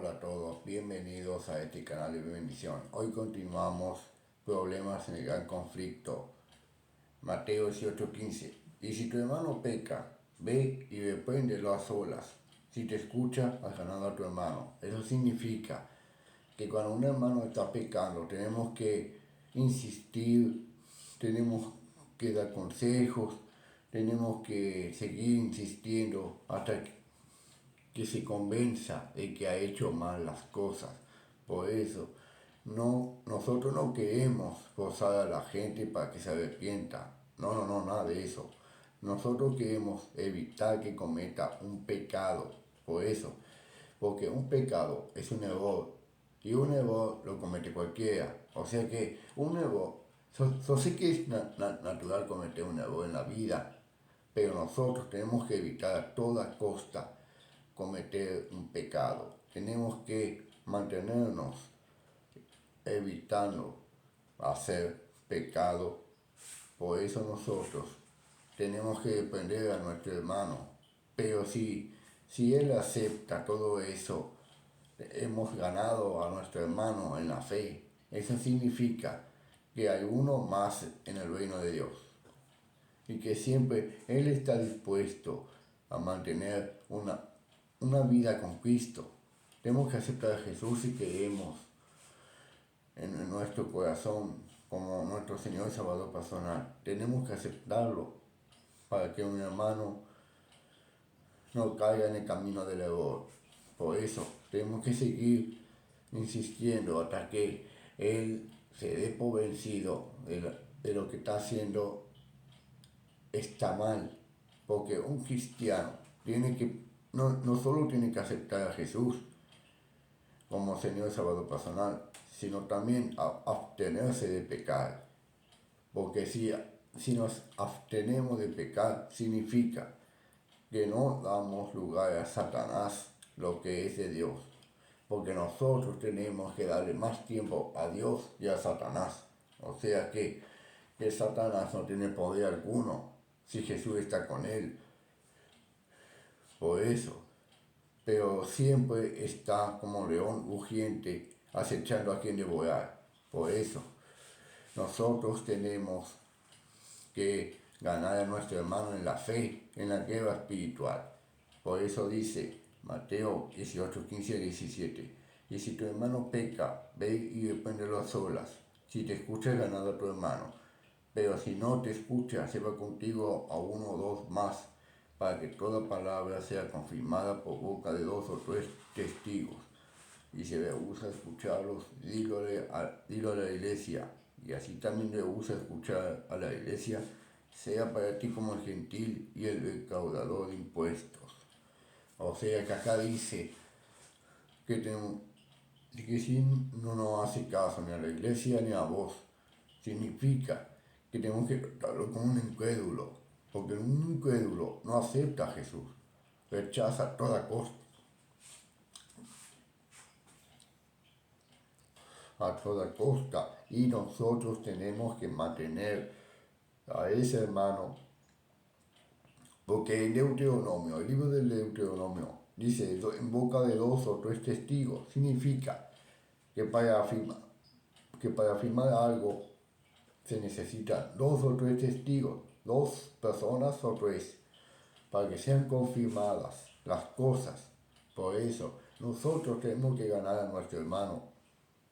Hola a todos, bienvenidos a este canal de bendición. Hoy continuamos problemas en el gran conflicto. Mateo 18:15. Y si tu hermano peca, ve y repréndelo a solas. Si te escucha, has ganado a tu hermano. Eso significa que cuando un hermano está pecando, tenemos que insistir, tenemos que dar consejos, tenemos que seguir insistiendo hasta que se convenza de que ha hecho mal las cosas. Por eso, nosotros no queremos forzar a la gente para que se arrepienta. No, nada de eso. Nosotros queremos evitar que cometa un pecado. Por eso, porque un pecado es un error. Y un error lo comete cualquiera. O sea que un error, yo sé que es natural cometer un error en la vida, pero nosotros tenemos que evitar a toda costa cometer un pecado. Tenemos que mantenernos evitando hacer pecado. Por eso nosotros tenemos que depender a nuestro hermano. Pero si él acepta todo eso, hemos ganado a nuestro hermano en la fe. Eso significa que hay uno más en el reino de Dios. Y que siempre Él está dispuesto a mantener una vida con Cristo. Tenemos que aceptar a Jesús si queremos en nuestro corazón como nuestro Señor y Salvador personal. Tenemos que aceptarlo para que un hermano no caiga en el camino del error. Por eso tenemos que seguir insistiendo hasta que Él se dé por vencido de lo que está haciendo está mal, porque un cristiano no solo tiene que aceptar a Jesús como Señor y Salvador personal, sino también abstenerse de pecar, porque si nos abstenemos de pecar, significa que no damos lugar a Satanás, lo que es de Dios, porque nosotros tenemos que darle más tiempo a Dios y a Satanás, o sea que Satanás no tiene poder alguno si Jesús está con él. Por eso, pero siempre está como león rugiente acechando a quien devorar. Por eso, nosotros tenemos que ganar a nuestro hermano en la fe, en la guerra espiritual. Por eso dice Mateo 18:15-17. Y si tu hermano peca, ve y repréndelo a solas. Si te escucha, has ganado a tu hermano. Pero si no te escucha, se va contigo a uno o dos más, para que toda palabra sea confirmada por boca de 2 o 3 testigos. Y si rehúsa escucharlos, dilo a la iglesia. Y así también rehúsa escuchar a la iglesia, sea para ti como el gentil y el recaudador de impuestos. O sea que acá dice que si no nos hace caso ni a la iglesia ni a vos, significa que tenemos que tratarlo como un incrédulo, porque un incrédulo no acepta a Jesús, rechaza a toda costa, y nosotros tenemos que mantener a ese hermano, porque el libro del Deuteronomio, dice en boca de 2 o 3 testigos, significa que para afirmar algo se necesitan 2 o 3 testigos, 2 personas o 3, para que sean confirmadas las cosas. Por eso, nosotros tenemos que ganar a nuestro hermano,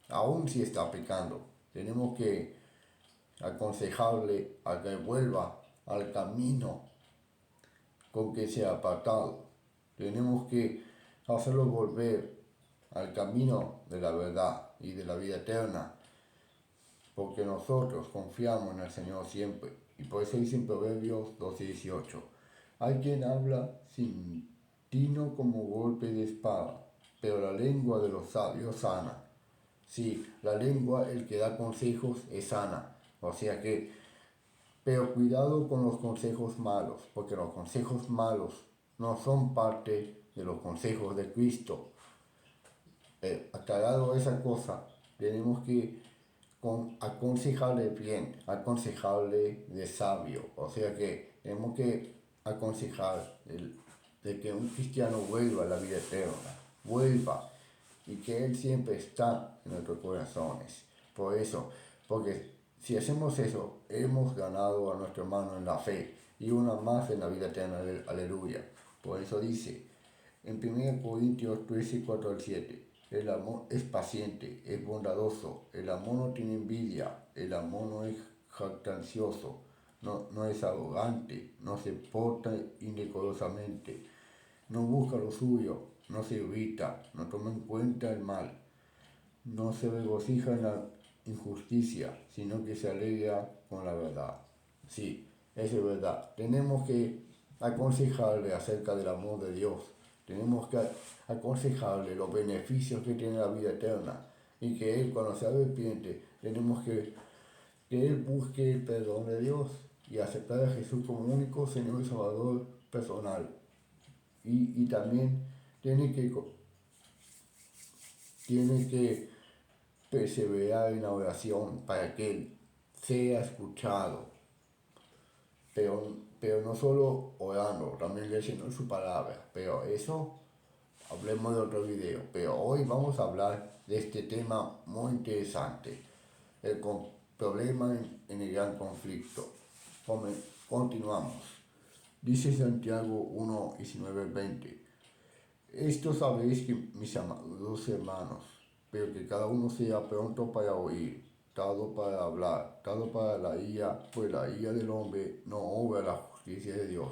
aun si está pecando. Tenemos que aconsejarle a que vuelva al camino con que se ha apartado. Tenemos que hacerlo volver al camino de la verdad y de la vida eterna, porque nosotros confiamos en el Señor siempre. Y por eso dice en Proverbios 12:18, hay quien habla sin tino como golpe de espada, pero la lengua de los sabios sana. Sí, la lengua, el que da consejos, es sana. O sea que, pero cuidado con los consejos malos, porque los consejos malos no son parte de los consejos de Cristo. Aclarado esa cosa, tenemos que aconsejarle bien, aconsejarle de sabio. O sea que tenemos que aconsejar de que un cristiano vuelva a la vida eterna, vuelva y que Él siempre está en nuestros corazones. Por eso, porque si hacemos eso, hemos ganado a nuestro hermano en la fe y una más en la vida eterna. Aleluya. Por eso dice en 1 Corintios 13, 4 al 7, el amor es paciente, es bondadoso, el amor no tiene envidia, el amor no es jactancioso, no es arrogante, no se porta indecorosamente, no busca lo suyo, no se irrita, no toma en cuenta el mal, no se regocija en la injusticia, sino que se alegra con la verdad. Sí, eso es verdad. Tenemos que aconsejarle acerca del amor de Dios. Tenemos que aconsejarle los beneficios que tiene la vida eterna. Y que Él, cuando se arrepiente, tenemos que Él busque el perdón de Dios y aceptar a Jesús como único Señor y Salvador personal. Y también tiene que perseverar en la oración para que Él sea escuchado. Pero no solo orando, también leyendo su palabra. Pero eso hablemos de otro video. Pero hoy vamos a hablar de este tema muy interesante. El problema en el gran conflicto. Continuamos. Dice Santiago 1, 19, 20. Esto sabéis que mis amados hermanos, pero que cada uno sea pronto para oír, tardo para hablar, tardo para la ira, pues la ira del hombre no obra la justicia de Dios.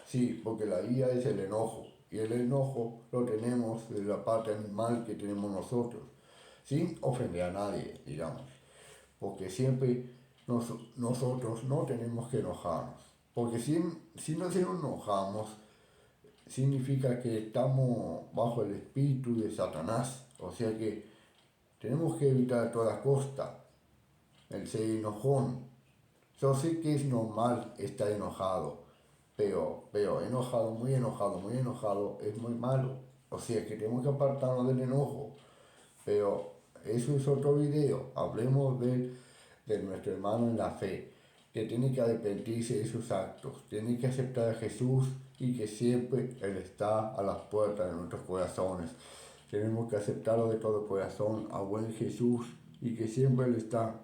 Sí, porque la ira es el enojo, y el enojo lo tenemos de la parte animal que tenemos nosotros, sin ofender a nadie, digamos, porque siempre nosotros no tenemos que enojarnos, porque si nos enojamos, significa que estamos bajo el espíritu de Satanás. O sea que tenemos que evitar a toda costa el ser enojón. Yo sé que es normal estar enojado, pero enojado, muy enojado es muy malo. O sea que tenemos que apartarnos del enojo. Pero eso es otro video. Hablemos de nuestro hermano en la fe, que tiene que arrepentirse de sus actos, tiene que aceptar a Jesús y que siempre Él está a las puertas de nuestros corazones. Tenemos que aceptarlo de todo corazón, a buen Jesús, y que siempre Él está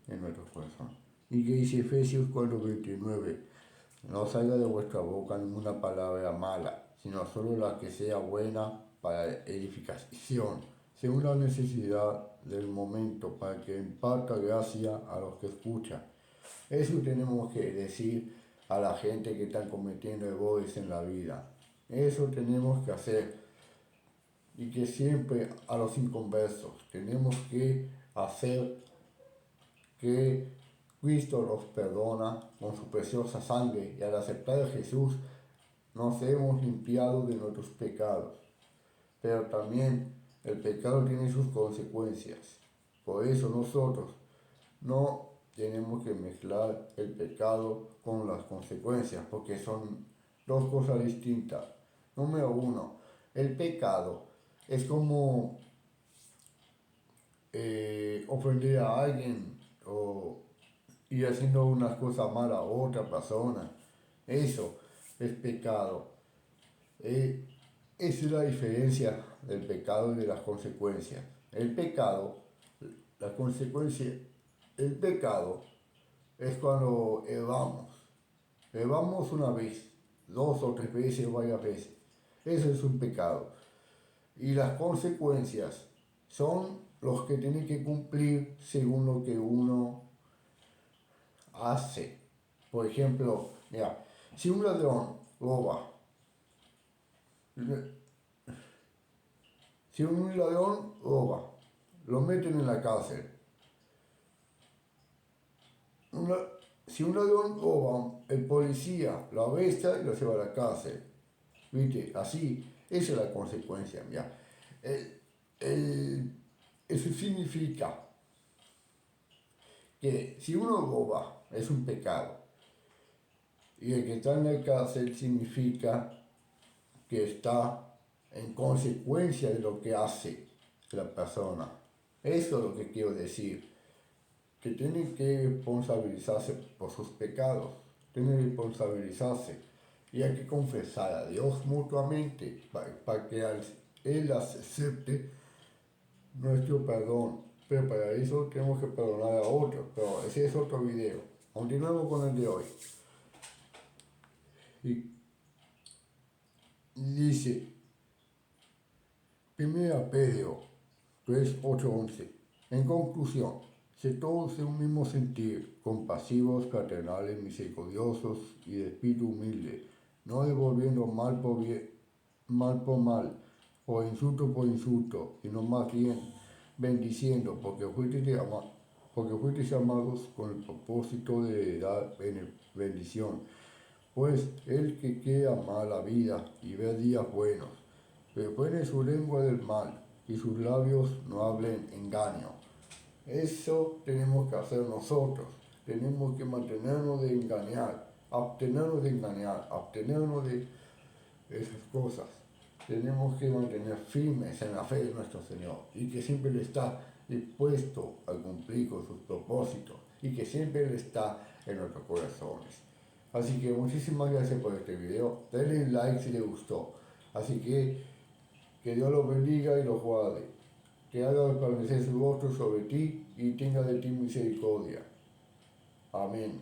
en nuestros corazones. Y que dice Efesios 4:29, no salga de vuestra boca ninguna palabra mala, sino solo la que sea buena para edificación, según la necesidad del momento, para que imparta gracia a los que escuchan. Eso tenemos que decir a la gente que está cometiendo errores en la vida. Eso tenemos que hacer. Y que siempre a los inconversos tenemos que hacer que Cristo los perdona con su preciosa sangre, y al aceptar a Jesús nos hemos limpiado de nuestros pecados. Pero también el pecado tiene sus consecuencias. Por eso nosotros no tenemos que mezclar el pecado con las consecuencias, porque son dos cosas distintas. Número uno, el pecado es como ofender a alguien o ir haciendo unas cosas malas a otra persona. Eso es pecado. Esa es la diferencia del pecado y de las consecuencias. El pecado, la consecuencia, el pecado es cuando erramos una vez, dos o tres veces o varias veces. Eso es un pecado. Y las consecuencias son los que tienen que cumplir según lo que uno hace. Por ejemplo, mira, si un ladrón roba, lo meten en la cárcel. Si un ladrón roba, el policía lo arresta y lo lleva a la cárcel. ¿Viste? Así, esa es la consecuencia. Mira. Eso significa que si uno roba es un pecado, y el que está en la cárcel significa que está en consecuencia de lo que hace la persona. Eso es lo que quiero decir, que tienen que responsabilizarse por sus pecados, tienen que responsabilizarse y hay que confesar a Dios mutuamente para que Él acepte nuestro perdón. Pero para eso tenemos que perdonar a otros. Pero ese es otro video. Continuamos con el de hoy. Y dice, 1 Pedro 3, 8, 11. En conclusión, sé todos de un mismo sentir, compasivos, fraternales, misericordiosos y de espíritu humilde, no devolviendo mal por mal, o insulto por insulto, sino más bien bendiciendo, porque fuisteis llamados con el propósito de dar bendición. Pues el que quiere amar la vida y ver días buenos, refrene su lengua del mal y sus labios no hablen engaño. Eso tenemos que hacer nosotros. Tenemos que mantenernos de engañar, abstenernos de esas cosas. Tenemos que mantener firmes en la fe de nuestro Señor y que siempre Él está dispuesto a cumplir con sus propósitos y que siempre Él está en nuestros corazones. Así que muchísimas gracias por este video. Denle un like si les gustó. Así que Dios los bendiga y los guarde. Que haga resplandecer su rostro sobre ti y tenga de ti misericordia. Amén.